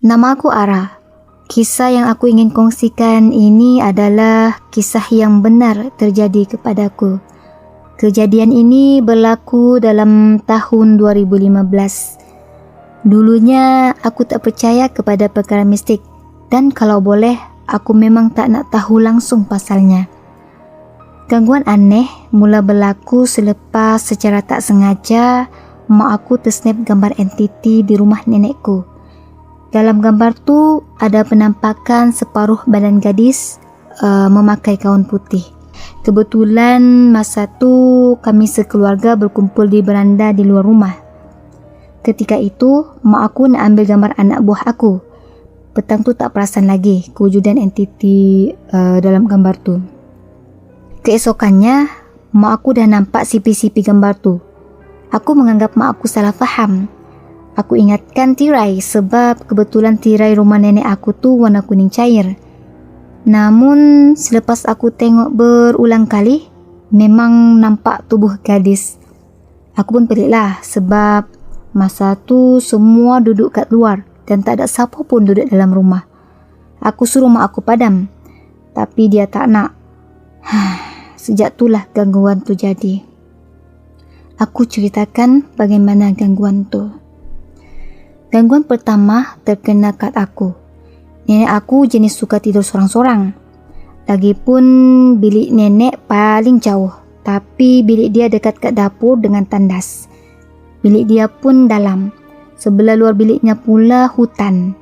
Nama aku Ara. Kisah yang aku ingin kongsikan ini adalah kisah yang benar terjadi kepadaku. Kejadian ini berlaku dalam tahun 2015. Dulunya aku tak percaya kepada perkara mistik dan kalau boleh aku memang tak nak tahu langsung pasalnya. Gangguan aneh mula berlaku selepas secara tak sengaja mak aku tersnap gambar entiti di rumah nenekku. Dalam gambar tu ada penampakan separuh badan gadis memakai gaun putih. Kebetulan masa tu kami sekeluarga berkumpul di beranda di luar rumah. Ketika itu mak aku nak ambil gambar anak buah aku. Petang tu tak perasan lagi kewujudan entiti dalam gambar tu. Keesokannya mak aku dah nampak sipi-sipi gambar tu. Aku menganggap mak aku salah faham. Aku ingatkan tirai sebab kebetulan tirai rumah nenek aku tu warna kuning cair. Namun selepas aku tengok berulang kali, memang nampak tubuh gadis. Aku pun peliklah sebab masa tu semua duduk kat luar dan tak ada siapa pun duduk dalam rumah. Aku suruh mak aku padam, tapi dia tak nak. Sejak itulah gangguan tu jadi. Aku ceritakan bagaimana gangguan tu. Gangguan pertama terkena kat aku. Nenek aku jenis suka tidur sorang-sorang. Lagipun bilik nenek paling jauh, tapi bilik dia dekat kat dapur dengan tandas. Bilik dia pun dalam. Sebelah luar biliknya pula hutan.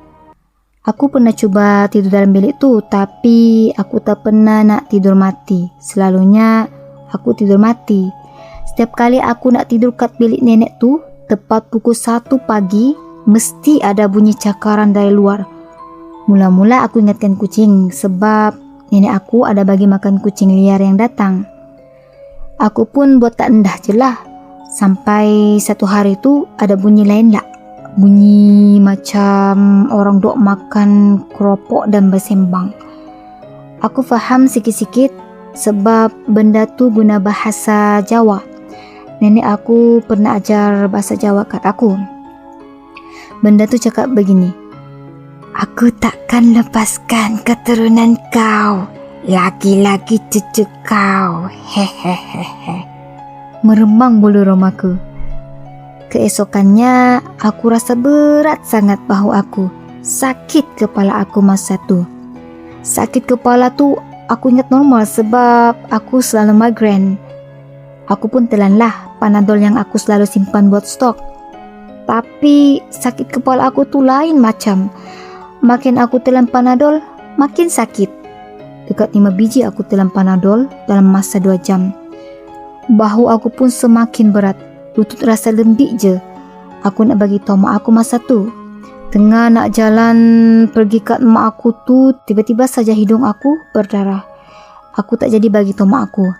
Aku pernah cuba tidur dalam bilik tu, tapi aku tak pernah nak tidur mati. Selalunya aku tidur mati. Setiap kali aku nak tidur kat bilik nenek tu, tepat pukul 1 pagi, mesti ada bunyi cakaran dari luar. Mula-mula aku ingatkan kucing sebab nenek aku ada bagi makan kucing liar yang datang. Aku pun buat tak endah je lah. Sampai satu hari tu ada bunyi lain lah. Bunyi macam orang duk makan keropok dan bersembang. Aku faham sikit-sikit sebab benda tu guna bahasa Jawa. Nenek aku pernah ajar bahasa Jawa kat aku. Benda tu cakap begini. Aku takkan lepaskan keturunan kau. Laki-laki cucu kau. Hehehehe. Meremang bulu romaku. Keesokannya aku rasa berat sangat bahu aku. Sakit kepala aku masa tu. Sakit kepala tu aku ingat normal sebab aku selalu migraine. Aku pun telanlah Panadol yang aku selalu simpan buat stok. Tapi sakit kepala aku tu lain macam. Makin aku telan Panadol, makin sakit. Dekat 5 biji aku telan Panadol dalam masa 2 jam. Bahu aku pun semakin berat. Lutut rasa lembik je. Aku nak bagi tahu mak aku masa tu. Tengah nak jalan pergi kat mak aku tu, tiba-tiba saja hidung aku berdarah. Aku tak jadi bagi tahu mak aku.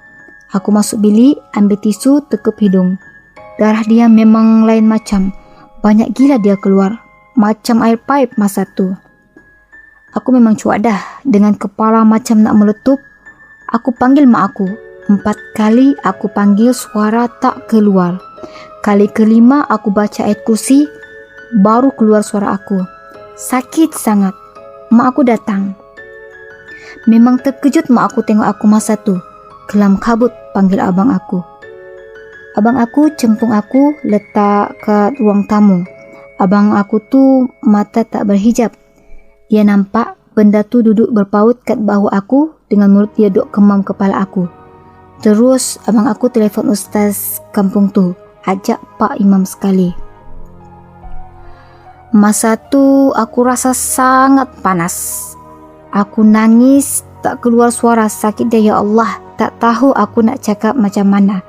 Aku masuk bilik, ambil tisu, tekuk hidung. Darah dia memang lain macam. Banyak gila dia keluar. Macam air paip masa tu. Aku memang cuak dah. Dengan kepala macam nak meletup. Aku panggil mak aku. 4 kali aku panggil, suara tak keluar. Kali kelima aku baca ayat kursi. Baru keluar suara aku. Sakit sangat. Mak aku datang. Memang terkejut mak aku tengok aku masa tu. Kelam kabut panggil abang aku. Abang aku cempung aku letak kat ruang tamu. Abang aku tu mata tak berhijab. Dia nampak benda tu duduk berpaut kat bahu aku dengan mulut dia duk kemam kepala aku. Terus abang aku telefon ustaz kampung tu. Ajak Pak Imam sekali. Masa tu aku rasa sangat panas. Aku nangis tak keluar suara, sakit dia ya Allah. Tak tahu aku nak cakap macam mana.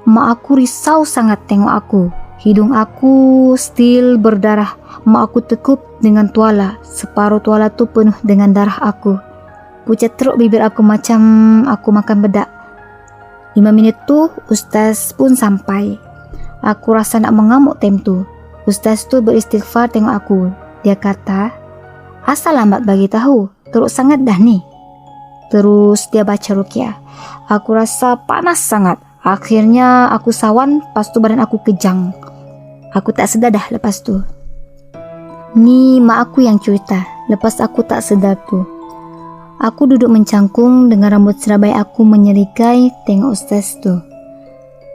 Mak aku risau sangat tengok aku. Hidung aku still berdarah. Mak aku tekuk dengan tuala. Separuh tuala tu penuh dengan darah aku. Pucat teruk bibir aku macam aku makan bedak. 5 minit tu ustaz pun sampai. Aku rasa nak mengamuk time tu. Ustaz tu beristighfar tengok aku. Dia kata, asal lambat bagi tahu. Teruk sangat dah ni. Terus dia baca ruqyah. Aku rasa panas sangat. Akhirnya aku sawan, lepas tu badan aku kejang. Aku tak sedar dah lepas tu. Ni mak aku yang cerita, lepas aku tak sedar tu. Aku duduk mencangkung dengan rambut serabai aku menyerikai tengok ustaz tu.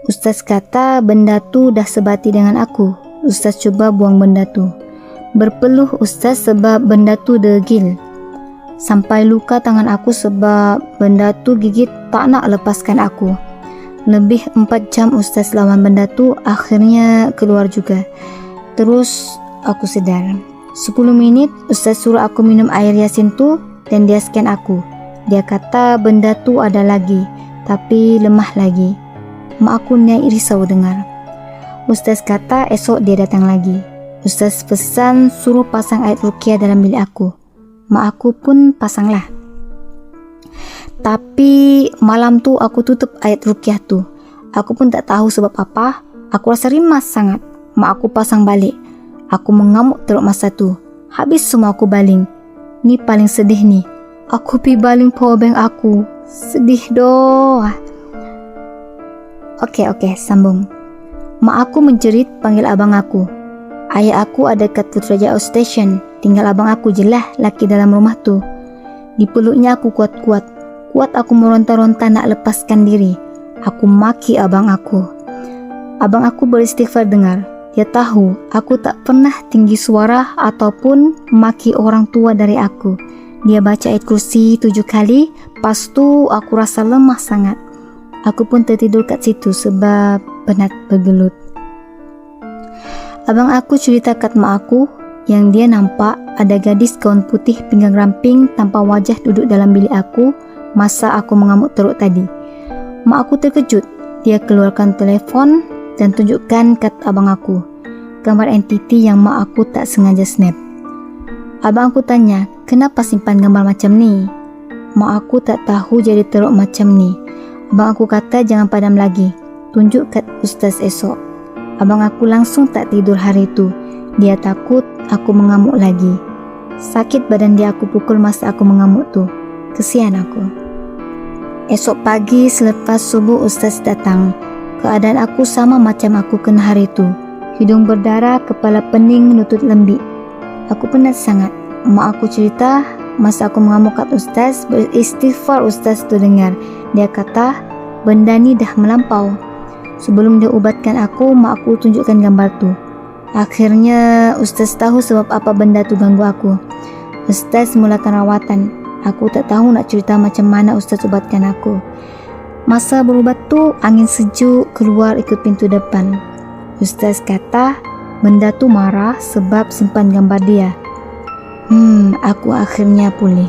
Ustaz kata benda tu dah sebati dengan aku. Ustaz cuba buang benda tu. Berpeluh ustaz sebab benda tu degil. Sampai luka tangan aku sebab benda tu gigit tak nak lepaskan aku. Lebih 4 jam ustaz lawan benda tu, akhirnya keluar juga. Terus aku sedar. 10 minit ustaz suruh aku minum air yasin tu dan dia scan aku. Dia kata benda tu ada lagi, tapi lemah lagi. Mak aku naik risau dengar. Ustaz kata esok dia datang lagi. Ustaz pesan suruh pasang ayat ruqyah dalam bilik aku. Mak aku pun pasanglah. Tapi malam tu aku tutup ayat ruqyah tu. Aku pun tak tahu sebab apa. Aku rasa rimas sangat. Mak aku pasang balik. Aku mengamuk teruk masa tu. Habis semua aku baling. Ni paling sedih ni. Aku pi baling powerbank aku. Sedih doh. Okey, sambung. Mak aku menjerit panggil abang aku. Ayah aku ada kat Putrajaya Outstation. Tinggal abang aku je lah laki dalam rumah tu. Dipeluknya aku kuat-kuat. Kuat aku meronta-ronta nak lepaskan diri. Aku maki abang aku. Abang aku beristighfar dengar. Dia tahu aku tak pernah tinggi suara ataupun maki orang tua dari aku. Dia baca ayat kursi 7 kali. Pas tu aku rasa lemah sangat. Aku pun tertidur kat situ sebab penat bergelut. Abang aku cerita kat mak aku yang dia nampak ada gadis gaun putih pinggang ramping tanpa wajah duduk dalam bilik aku masa aku mengamuk teruk tadi. Mak aku terkejut. Dia keluarkan telefon dan tunjukkan kat abang aku gambar entiti yang mak aku tak sengaja snap. Abang aku tanya, kenapa simpan gambar macam ni? Mak aku tak tahu jadi teruk macam ni. Abang aku kata jangan padam lagi. Tunjuk kat ustaz esok. Abang aku langsung tak tidur hari tu. Dia takut aku mengamuk lagi. Sakit badan dia aku pukul masa aku mengamuk tu. Kesian aku. Esok pagi selepas subuh ustaz datang. Keadaan aku sama macam aku kena hari tu. Hidung berdarah, kepala pening, lutut lembik. Aku penat sangat. Mak aku cerita masa aku mengamuk kat ustaz, beristighfar ustaz tu dengar. Dia kata benda ni dah melampau. Sebelum dia ubatkan aku, mak aku tunjukkan gambar tu. Akhirnya ustaz tahu sebab apa benda tu ganggu aku. Ustaz mulakan rawatan. Aku tak tahu nak cerita macam mana ustaz ubatkan aku. Masa berubat tu, angin sejuk keluar ikut pintu depan. Ustaz kata benda tu marah sebab simpan gambar dia. Aku akhirnya pulih.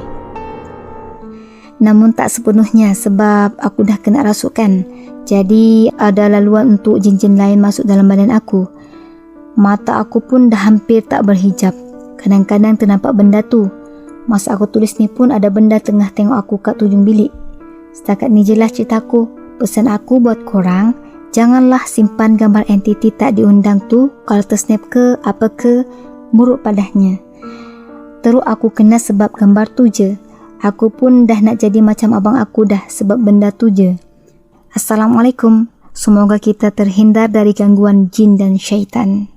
Namun tak sepenuhnya sebab aku dah kena rasukan. Jadi ada laluan untuk jin-jin lain masuk dalam badan aku. Mata aku pun dah hampir tak berhijab. Kadang-kadang ternampak benda tu. Masa aku tulis ni pun ada benda tengah tengok aku kat ujung bilik. Setakat ni jelas ceritaku. Pesan aku buat korang, janganlah simpan gambar entiti tak diundang tu. Kalau tersnap ke apa ke, muruk padahnya. Teruk aku kena sebab gambar tu je. Aku pun dah nak jadi macam abang aku dah sebab benda tu je. Assalamualaikum. Semoga kita terhindar dari gangguan jin dan syaitan.